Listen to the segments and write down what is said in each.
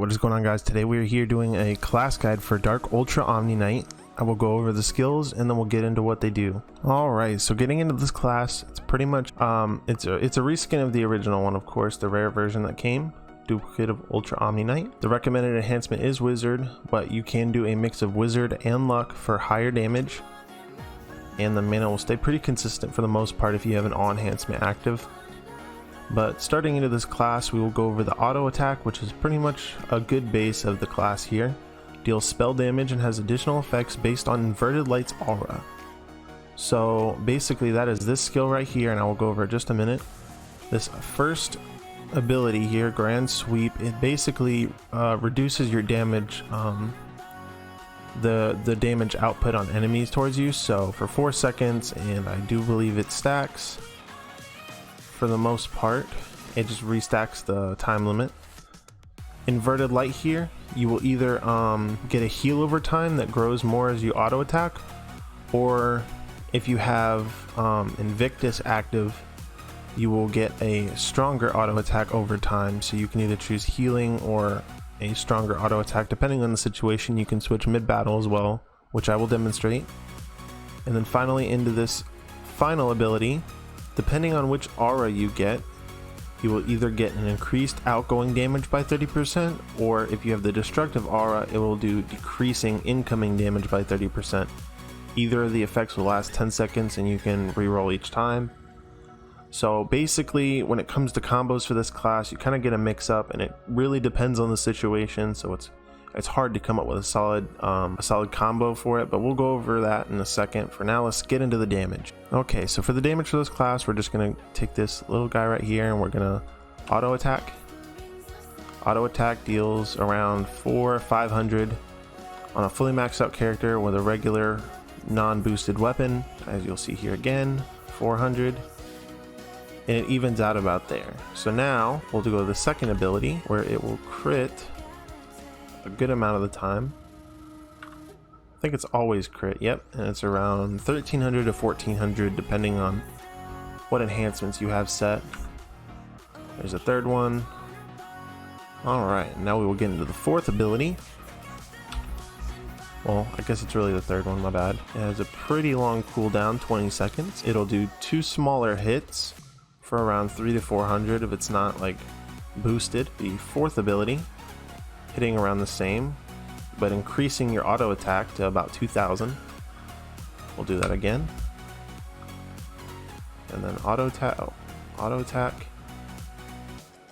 what is going on, guys? Today we are here doing a class guide for Dark Ultra Omni-NIGHT. I will go over the skills and then we'll get into what they do. Alright, so getting into this class, it's pretty much it's a reskin of the original one, of course, the rare version that came. Duplicate of Ultra Omni-NIGHT. The recommended enhancement is Wizard, but you can do a mix of Wizard and Luck for higher damage, and the mana will stay pretty consistent for the most part if you have an all enhancement active. But starting into this class, we will go over the auto attack, which is pretty much a good base of the class here. Deals spell damage and has additional effects based on Inverted Light's aura. So basically that is this skill right here, and I will go over it in just a minute. This first ability here, Grand Sweep, it basically reduces your damage, the damage output on enemies towards you, so for 4 seconds, and I do believe it stacks for the most part. It just restacks the time limit. Inverted Light here, you will either get a heal over time that grows more as you auto attack, or if you have Invictus active, you will get a stronger auto attack over time, so you can either choose healing or a stronger auto attack depending on the situation. You can switch mid battle as well, which I will demonstrate. And then finally into this final ability, depending on which aura you get, you will either get an increased outgoing damage by 30%, or if you have the destructive aura, it will do decreasing incoming damage by 30%. Either of the effects will last 10 seconds and you can reroll each time. So basically, when it comes to combos for this class, you kind of get a mix up, and it really depends on the situation. So it's hard to come up with a solid combo for it, but we'll go over that in a second. For now, let's get into the damage. Okay, so for the damage for this class, we're just gonna take this little guy right here and we're gonna auto attack. Auto attack deals around 400 or 500 on a fully maxed out character with a regular non-boosted weapon. As you'll see here again, 400. And it evens out about there. So now we'll go to the second ability, where it will crit a good amount of the time. I think it's always crit, yep, and it's around 1300 to 1400 depending on what enhancements you have set. There's a third one. Alright, now we will get into the fourth ability. Well, I guess it's really the third one, my bad. It has a pretty long cooldown, 20 seconds. It'll do 2 smaller hits for around 300 to 400 if it's not like boosted. The fourth ability, hitting around the same, but increasing your auto attack to about 2000. We'll do that again. And then auto attack.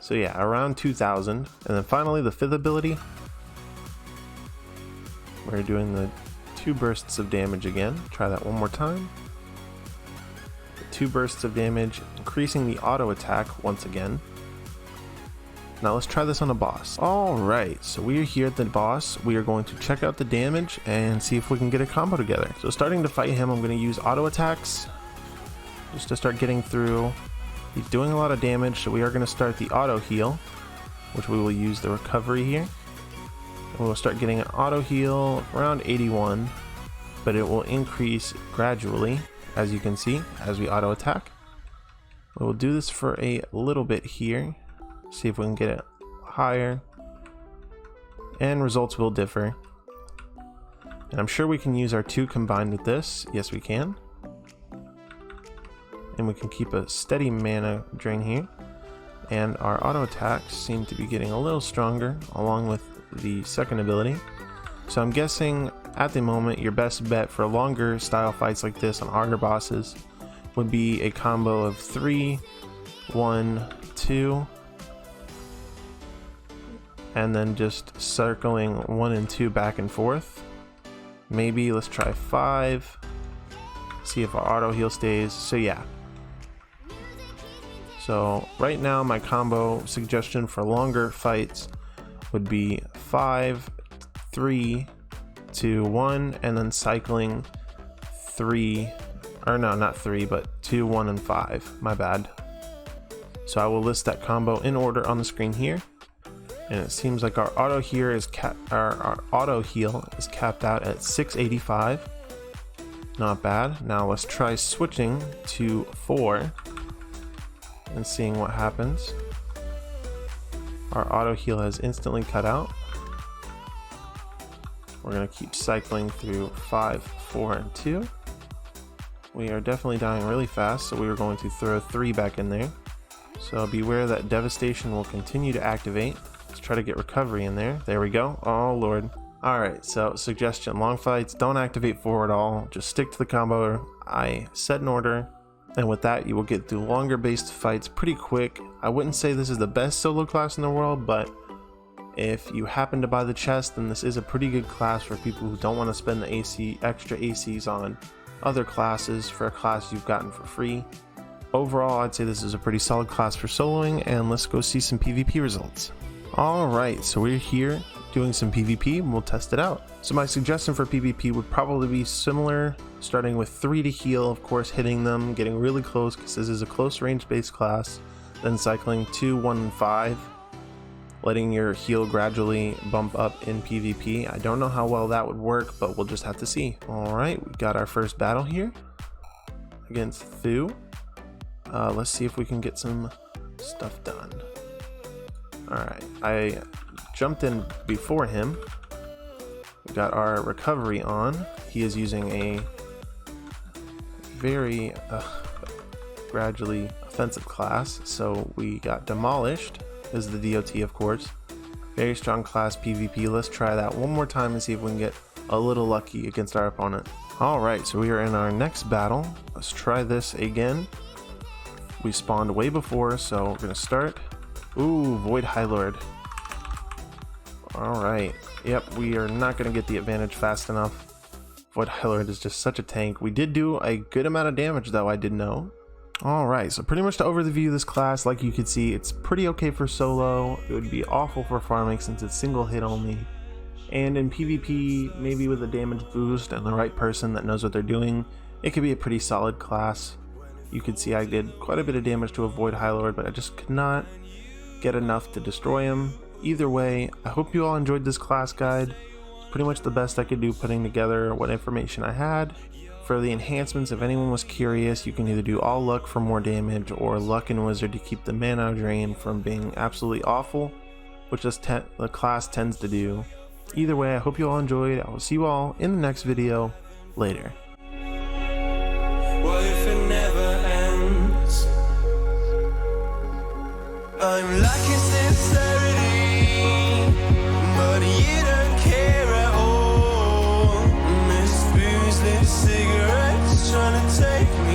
So yeah, around 2000. And then finally the fifth ability, we're doing the 2 bursts of damage again. Try that one more time. 2 bursts of damage, increasing the auto attack once again. Now let's try this on a boss. Alright, so we are here at the boss. We are going to check out the damage and see if we can get a combo together. So starting to fight him, I'm going to use auto attacks just to start getting through. He's doing a lot of damage, so we are going to start the auto heal, which we will use the recovery here. And we'll start getting an auto heal around 81, but it will increase gradually, as you can see, as we auto attack. We'll do this for a little bit here, see if we can get it higher, and results will differ. And I'm sure we can use our 2 combined with this. Yes, we can. And we can keep a steady mana drain here. And our auto attacks seem to be getting a little stronger along with the second ability. So I'm guessing at the moment your best bet for longer style fights like this on harder bosses would be a combo of 3, 1, 2, and then just circling 1 and 2 back and forth. Maybe let's try 5, see if our auto heal stays. So yeah, so right now my combo suggestion for longer fights would be 5, 3, 2, 1, and then cycling 3, or no, not 3, but 2, 1, and 5. My bad. So I will list that combo in order on the screen here. And it seems like our auto here is our auto heal is capped out at 685. Not bad. Now let's try switching to 4 and seeing what happens. Our auto heal has instantly cut out. We're going to keep cycling through 5, 4, and 2. We are definitely dying really fast, so we are going to throw 3 back in there. So beware that devastation will continue to activate. Let's try to get recovery in there. There we go. Oh lord. Alright, so suggestion, long fights, don't activate 4 at all. Just stick to the combo I set in order. And with that, you will get through longer based fights pretty quick. I wouldn't say this is the best solo class in the world, but if you happen to buy the chest, then this is a pretty good class for people who don't want to spend the extra ACs on other classes for a class you've gotten for free. Overall, I'd say this is a pretty solid class for soloing, and let's go see some PvP results. Alright, so we're here doing some PvP and we'll test it out. So my suggestion for PvP would probably be similar, starting with 3 to heal, of course hitting them, getting really close because this is a close range based class, then cycling 2, 1, and 5, letting your heal gradually bump up in PvP. I don't know how well that would work, but we'll just have to see. Alright, we got our first battle here against Thu. Let's see if we can get some stuff done. Alright, I jumped in before him. We got our recovery on. He is using a very gradually offensive class, so we got demolished. This is the DOT, of course. Very strong class PvP. Let's try that one more time and see if we can get a little lucky against our opponent. Alright, so we are in our next battle. Let's try this again. We spawned way before, so we're gonna start. Ooh, Void High Lord. Alright, yep, we are not gonna get the advantage fast enough. Void High Lord is just such a tank. We did do a good amount of damage though, I did know. Alright, so pretty much to overview this class, like you can see, it's pretty okay for solo. It would be awful for farming since it's single hit only. And in PvP, maybe with a damage boost and the right person that knows what they're doing, it could be a pretty solid class. You can see I did quite a bit of damage to avoid High Lord, but I just could not get enough to destroy him. Either way, I hope you all enjoyed this class guide. It's pretty much the best I could do putting together what information I had. For the enhancements, if anyone was curious, you can either do all luck for more damage or luck and wizard to keep the mana drain from being absolutely awful, which the class tends to do. Either way, I hope you all enjoyed. I will see you all in the next video. Later. What if it never ends? I'm lacking sincerity, but you don't care at all. Miss booze, lit cigarettes, trying to take me